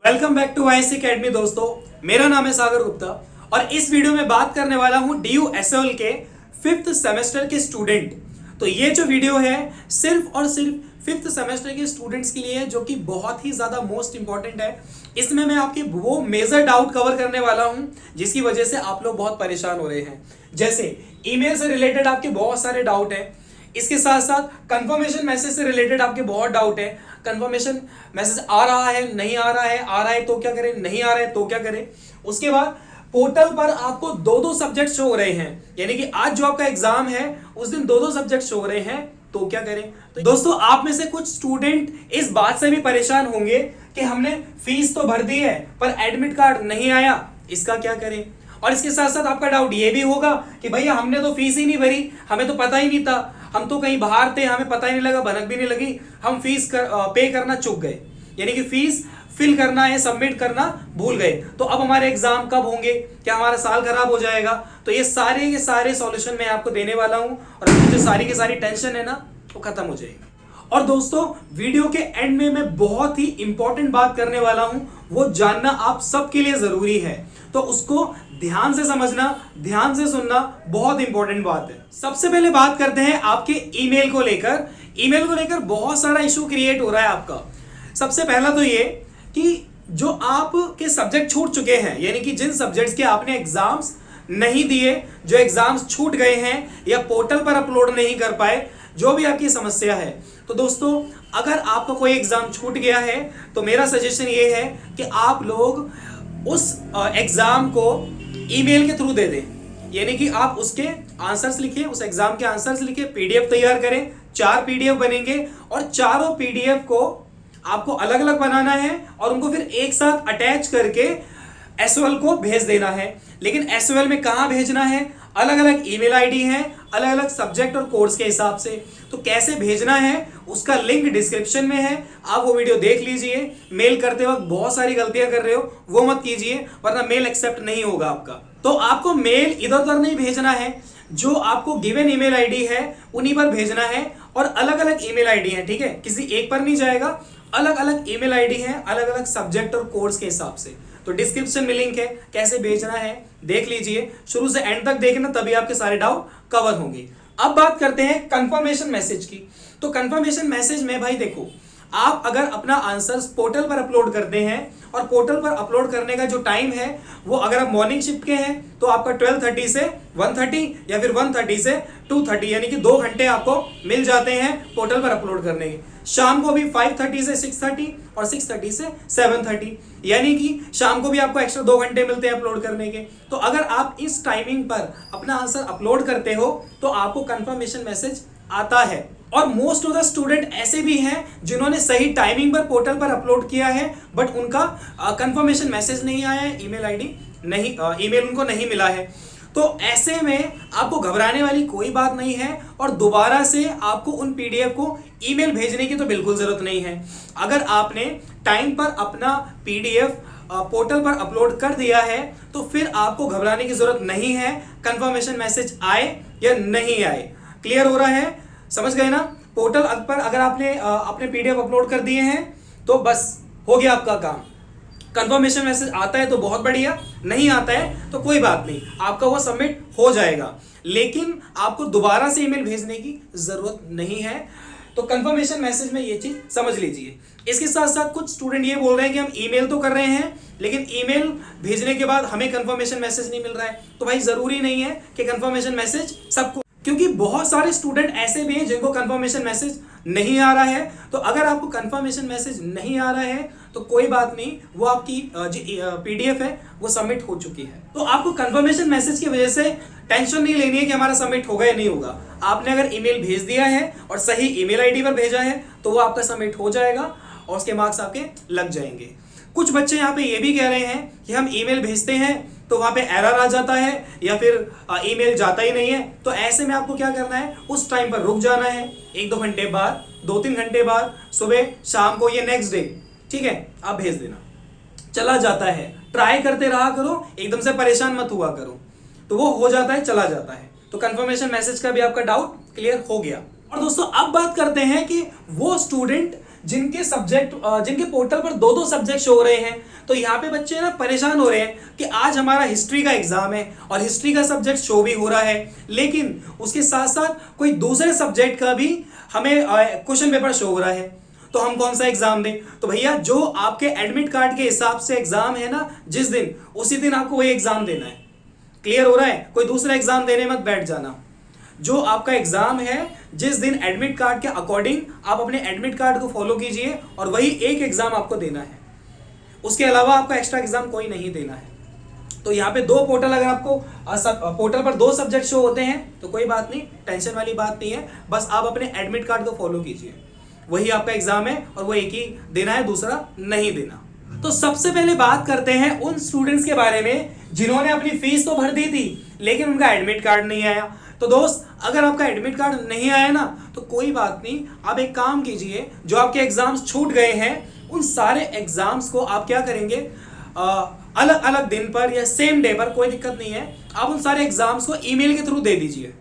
Welcome back to YS academy. दोस्तों, मेरा नाम है सागर गुप्ता और इस वीडियो में बात करने वाला हूं DU-SOL के 5th सेमेस्टर के स्टूडेंट। तो ये जो वीडियो है सिर्फ और सिर्फ 5th सेमेस्टर के स्टूडेंट्स के लिए है, जो कि बहुत ही ज्यादा मोस्ट इंपॉर्टेंट है। इसमें मैं आपके वो मेजर डाउट कवर करने वाला हूं जिसकी वजह से आप लोग बहुत परेशान हो रहे हैं। जैसे ईमेल से रिलेटेड आपके बहुत सारे डाउट है, इसके साथ साथ कंफर्मेशन मैसेज से रिलेटेड आपके बहुत डाउट है। कंफर्मेशन मैसेज आ रहा है, नहीं आ रहा है, आ रहा है तो क्या करें, नहीं आ रहा है तो क्या करें। उसके बाद पोर्टल पर आपको दो सब्जेक्ट शो हो रहे हैं, यानी कि आज जो आपका एग्जाम है उस दिन दो सब्जेक्ट शो हो रहे हैं, तो क्या करें। तो दोस्तों, आप में से कुछ स्टूडेंट इस बात से भी परेशान होंगे कि हमने फीस तो भर दी है पर एडमिट कार्ड नहीं आया, इसका क्या करें। और इसके साथ साथ आपका डाउट ये भी होगा कि भैया हमने तो फीस ही नहीं भरी, हमें तो पता ही नहीं था, हम तो कहीं बाहर थे, हमें पता ही नहीं लगा, भनक भी नहीं लगी, हम फीस पे करना चूक गए, यानी कि फीस फिल करना है, सबमिट करना भूल गए। तो अब हमारे एग्जाम कब होंगे, क्या हमारा साल खराब हो जाएगा। तो ये सारे के सारे सॉल्यूशन मैं आपको देने वाला हूं और जो सारी की सारी टेंशन है ना वो खत्म हो जाएगी। और दोस्तों, वीडियो के एंड में मैं बहुत ही इंपॉर्टेंट बात करने वाला हूं, वो जानना आप सबके लिए जरूरी है, तो उसको ध्यान से समझना, ध्यान से सुनना बहुत इंपॉर्टेंट बात है। सबसे पहले बात करते हैं आपके ईमेल को लेकर। ईमेल को लेकर बहुत सारा इशू क्रिएट हो रहा है आपका। सबसे पहला तो ये कि जो आपके सब्जेक्ट छूट चुके हैं, यानी कि जिन सब्जेक्ट्स के आपने एग्जाम्स नहीं दिए, जो एग्जाम्स छूट गए हैं या पोर्टल पर अपलोड नहीं कर पाए, जो भी आपकी समस्या है, तो दोस्तों अगर आपका कोई एग्जाम छूट गया है तो मेरा सजेशन ये है कि आप लोग उस एग्जाम को ईमेल के थ्रू दे दें, यानी कि आप उसके आंसर्स लिखिए, उस एग्जाम के आंसर्स लिखिए, पीडीएफ तैयार करें। 4 पीडीएफ बनेंगे और चारों पीडीएफ को आपको अलग अलग बनाना है और उनको फिर एक साथ अटैच करके एसओएल को भेज देना है। लेकिन एसओएल में कहां भेजना है, अलग अलग ईमेल आईडी है, अलग अलग सब्जेक्ट और कोर्स के हिसाब से। तो कैसे भेजना है उसका लिंक डिस्क्रिप्शन में है, आप वो वीडियो देख लीजिए। मेल करते वक्त बहुत सारी गलतियां कर रहे हो, वो मत कीजिए, वरना मेल एक्सेप्ट नहीं होगा आपका। तो आपको मेल इधर उधर नहीं भेजना है, जो आपको गिवन ईमेल आईडी है उन्हीं पर भेजना है। और अलग अलग ईमेल आईडी है, ठीक है, किसी एक पर नहीं जाएगा, अलग अलग ईमेल आईडी है, अलग अलग सब्जेक्ट और कोर्स के हिसाब से। तो डिस्क्रिप्शन में लिंक है, कैसे भेजना है देख लीजिए, शुरू से एंड तक देखना, तभी आपके सारे डाउट कवर होंगे। अब बात करते हैं कंफर्मेशन मैसेज की। तो कंफर्मेशन मैसेज में भाई देखो, आप अगर अपना आंसर्स पोर्टल पर अपलोड करते हैं और पोर्टल पर अपलोड करने का जो टाइम है वो अगर आप मॉर्निंग शिफ्ट के हैं तो आपका 12:30 से 1:30 या फिर 1:30 से 2:30, यानी कि 2 घंटे आपको मिल जाते हैं पोर्टल पर अपलोड करने के। शाम को भी 5:30 से 6:30 और 6:30 से 7:30, यानी कि शाम को भी आपको एक्स्ट्रा 2 घंटे मिलते हैं अपलोड करने के। तो अगर आप इस टाइमिंग पर अपना आंसर अपलोड करते हो तो आपको कंफर्मेशन मैसेज आता है। और मोस्ट ऑफ द स्टूडेंट ऐसे भी हैं जिन्होंने सही टाइमिंग पर पोर्टल पर अपलोड किया है बट उनका कंफर्मेशन मैसेज नहीं आया है, ईमेल आईडी नहीं, ईमेल उनको नहीं मिला है। तो ऐसे में आपको घबराने वाली कोई बात नहीं है और दोबारा से आपको उन पीडीएफ को ईमेल भेजने की तो बिल्कुल जरूरत नहीं है। अगर आपने टाइम पर अपना पीडीएफ पोर्टल पर अपलोड कर दिया है तो फिर आपको घबराने की जरूरत नहीं है, कंफर्मेशन मैसेज आए या नहीं आए। क्लियर हो रहा है, समझ गए ना। पोर्टल पर अगर आपने अपने पीडीएफ अपलोड कर दिए हैं तो बस हो गया आपका काम। कंफर्मेशन मैसेज आता है तो बहुत बढ़िया, नहीं आता है तो कोई बात नहीं, आपका वो सबमिट हो जाएगा, लेकिन आपको दोबारा से ईमेल भेजने की जरूरत नहीं है। तो कंफर्मेशन मैसेज में ये चीज समझ लीजिए। इसके साथ साथ कुछ स्टूडेंट ये बोल रहे हैं कि हम ईमेल तो कर रहे हैं लेकिन ईमेल भेजने के बाद हमें कंफर्मेशन मैसेज नहीं मिल रहा है। तो भाई जरूरी नहीं है कि कंफर्मेशन मैसेज सबको, क्योंकि बहुत सारे स्टूडेंट ऐसे भी हैं जिनको कंफर्मेशन मैसेज नहीं आ रहा है। तो अगर आपको कंफर्मेशन मैसेज नहीं आ रहा है तो कोई बात नहीं, वो आपकी पीडीएफ है वो सबमिट हो चुकी है। तो आपको कंफर्मेशन मैसेज की वजह से टेंशन नहीं लेनी है कि हमारा सबमिट होगा या नहीं होगा। आपने अगर ईमेल भेज दिया है और सही ईमेल आईडी पर भेजा है तो वो आपका सबमिट हो जाएगा और उसके मार्क्स आपके लग जाएंगे। कुछ बच्चे यहाँ पे ये भी कह रहे हैं कि हम ईमेल भेजते हैं तो वहां पे एरर आ जाता है या फिर ईमेल जाता ही नहीं है। तो ऐसे में आपको क्या करना है, उस टाइम पर रुक जाना है, 1-2 घंटे बाद, 2-3 घंटे बाद, सुबह शाम को या नेक्स्ट डे, ठीक है, आप भेज देना। चला जाता है, ट्राई करते रहा करो, एकदम से परेशान मत हुआ करो, तो वो हो जाता है, चला जाता है। तो कंफर्मेशन मैसेज का भी आपका डाउट क्लियर हो गया। और दोस्तों अब बात करते हैं कि वो स्टूडेंट जिनके सब्जेक्ट जिनके पोर्टल पर दो दो सब्जेक्ट शो हो रहे हैं, तो यहाँ पे बच्चे ना परेशान हो रहे हैं कि आज हमारा हिस्ट्री का एग्जाम है और हिस्ट्री का सब्जेक्ट शो भी हो रहा है, लेकिन उसके साथ साथ कोई दूसरे सब्जेक्ट का भी हमें क्वेश्चन पेपर शो हो रहा है, तो हम कौन सा एग्जाम दें? तो भैया जो आपके एडमिट कार्ड के हिसाब से एग्जाम है ना जिस दिन, उसी दिन आपको वही एग्जाम देना है। क्लियर हो रहा है? कोई दूसरा एग्जाम देने मत बैठ जाना। जो आपका एग्जाम है जिस दिन एडमिट कार्ड के अकॉर्डिंग आप अपने एडमिट कार्ड को फॉलो कीजिए और वही एक एग्जाम आपको देना है, उसके अलावा आपका एक्स्ट्रा एग्जाम कोई नहीं देना है। तो यहाँ पे दो पोर्टल, अगर आपको पोर्टल पर दो सब्जेक्ट शो होते हैं तो कोई बात नहीं, टेंशन वाली बात नहीं है, बस आप अपने एडमिट कार्ड को फॉलो कीजिए, वही आपका एग्जाम है और वो एक ही देना है, दूसरा नहीं देना। तो सबसे पहले बात करते हैं उन स्टूडेंट्स के बारे में जिन्होंने अपनी फीस तो भर दी थी लेकिन उनका एडमिट कार्ड नहीं आया। तो दोस्त, अगर आपका एडमिट कार्ड नहीं आया ना तो कोई बात नहीं, आप एक काम कीजिए, जो आपके एग्जाम्स छूट गए हैं उन सारे एग्जाम्स को आप क्या करेंगे, अलग अलग दिन पर या सेम डे पर, कोई दिक्कत नहीं है, आप उन सारे एग्जाम्स को ईमेल के थ्रू दे दीजिए।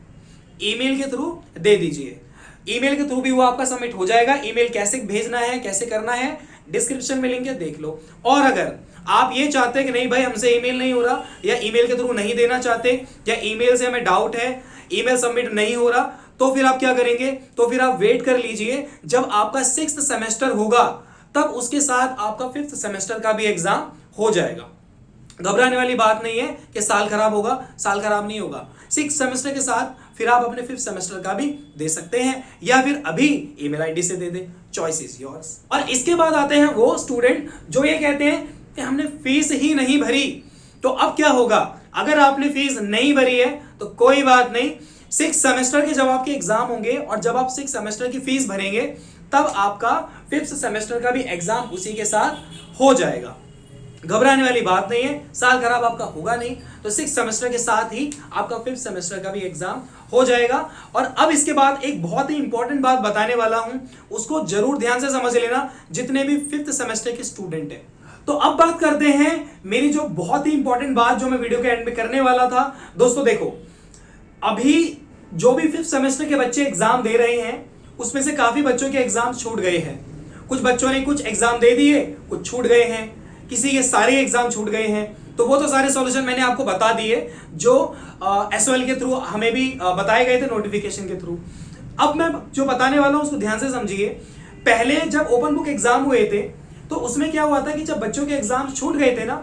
ईमेल के थ्रू दे दीजिए, ईमेल के थ्रू भी वो आपका सबमिट हो जाएगा। ईमेल कैसे भेजना है, कैसे करना है, डिस्क्रिप्शन में लिंक है, देख लो। और अगर आप ये चाहते हैं कि नहीं भाई हमसे ईमेल नहीं हो रहा, या ईमेल के थ्रू नहीं देना चाहते, या ईमेल से हमें डाउट है, ईमेल सबमिट नहीं हो रहा, तो फिर आप क्या करेंगे, तो फिर आप वेट कर लीजिए, जब आपका 6th सेमेस्टर होगा तब उसके साथ आपका 5th सेमेस्टर का भी एग्जाम हो जाएगा। घबराने वाली बात नहीं है कि साल खराब होगा, साल खराब नहीं होगा। 6th सेमेस्टर के साथ फिर आप अपने 5th सेमेस्टर का भी दे सकते हैं, या फिर अभी ईमेल आईडी से दे दे, चॉइस इज योर्स। और इसके बाद आते हैं वो स्टूडेंट जो ये कहते हैं कि हमने फीस ही नहीं भरी, तो अब क्या होगा? अगर आपने फीस नहीं भरी है तो कोई बात नहीं, 6th सेमेस्टर के जब आपके एग्जाम होंगे और जब आप 6th सेमेस्टर की फीस भरेंगे तब आपका 5th सेमेस्टर का भी एग्जाम उसी के साथ हो जाएगा। घबराने वाली बात नहीं है, साल खराब आपका होगा नहीं, तो 6th सेमेस्टर के साथ ही आपका 5th सेमेस्टर का भी एग्जाम हो जाएगा। और अब इसके बाद एक बहुत ही इंपॉर्टेंट बात बताने वाला हूं, उसको जरूर ध्यान से समझ लेना जितने भी 5th सेमेस्टर के स्टूडेंट हैं। तो अब बात करते हैं मेरी जो बहुत ही इंपॉर्टेंट बात जो मैं वीडियो के एंड में करने वाला था। दोस्तों देखो, अभी जो भी 5th सेमेस्टर के बच्चे एग्जाम दे रहे हैं उसमें से काफी बच्चों के एग्जाम छूट गए हैं। कुछ बच्चों ने कुछ एग्जाम दे दिए, कुछ छूट गए हैं, किसी के सारे एग्जाम छूट गए हैं। तो वो तो सारे सॉल्यूशन मैंने आपको बता दिए जो एसओएल के थ्रू हमें भी बताए गए थे नोटिफिकेशन के थ्रू। अब मैं जो बताने वाला हूं उसको ध्यान से समझिए। पहले जब ओपन बुक एग्जाम हुए थे तो उसमें क्या हुआ था कि जब बच्चों के एग्जाम छूट गए थे ना,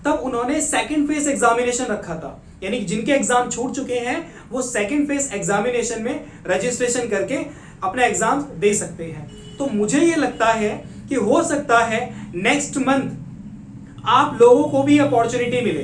तब उन्होंने सेकंड फेज एग्जामिनेशन रखा था, यानी जिनके एग्जाम छूट चुके हैं वो सेकंड फेज एग्जामिनेशन में रजिस्ट्रेशन करके अपना एग्जाम दे सकते हैं। तो मुझे ये लगता है कि हो सकता है नेक्स्ट मंथ आप लोगों को भी अपॉर्चुनिटी मिले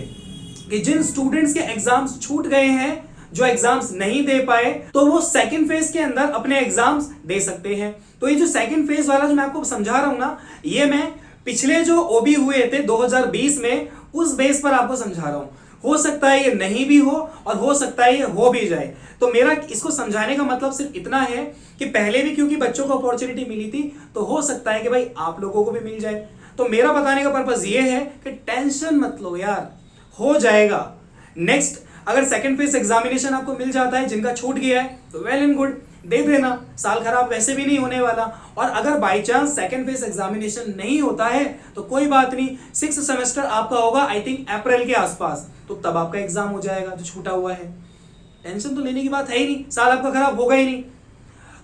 कि जिन स्टूडेंट्स के एग्जाम्स छूट गए हैं, जो एग्जाम्स नहीं दे पाए, तो वो सेकंड फेज के अंदर अपने एग्जाम्स दे सकते हैं। तो ये जो सेकंड फेज वाला जो मैं आपको समझा रहा हूं ना, ये मैं पिछले जो ओबी हुए थे 2020 में उस बेस पर आपको समझा रहा हूं। हो सकता है ये नहीं भी हो और हो सकता है ये हो भी जाए। तो मेरा इसको समझाने का मतलब सिर्फ इतना है कि पहले भी क्योंकि बच्चों को अपॉर्चुनिटी मिली थी, तो हो सकता है कि भाई आप लोगों को भी मिल जाए। तो मेरा बताने का पर्पस ये है कि टेंशन मत लो यार, हो जाएगा। नेक्स्ट अगर सेकंड फेज एग्जामिनेशन आपको मिल जाता है, जिनका छूट गया है, तो वेल एंड गुड, दे देना, साल खराब वैसे भी नहीं होने वाला। और अगर by chance second phase examination नहीं होता है तो कोई बात नहीं, 6th सेमेस्टर आपका होगा आई थिंक अप्रैल के आसपास, तो तब आपका एग्जाम हो जाएगा जो छूटा हुआ है। टेंशन तो लेने की बात है ही नहीं, साल आपका खराब होगा ही नहीं,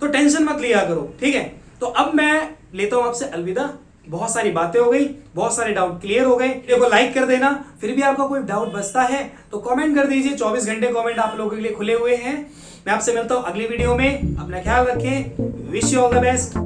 तो टेंशन मत लिया करो, ठीक है। तो अब मैं लेता हूं आपसे अलविदा। बहुत सारी बातें हो गई, बहुत सारे डाउट क्लियर हो गए। वीडियो को लाइक कर देना, फिर भी आपका कोई डाउट बचता है तो कमेंट कर दीजिए। 24 घंटे कमेंट आप लोगों के लिए खुले हुए हैं। मैं आपसे मिलता हूं अगली वीडियो में। अपना ख्याल रखें, wish you all the best.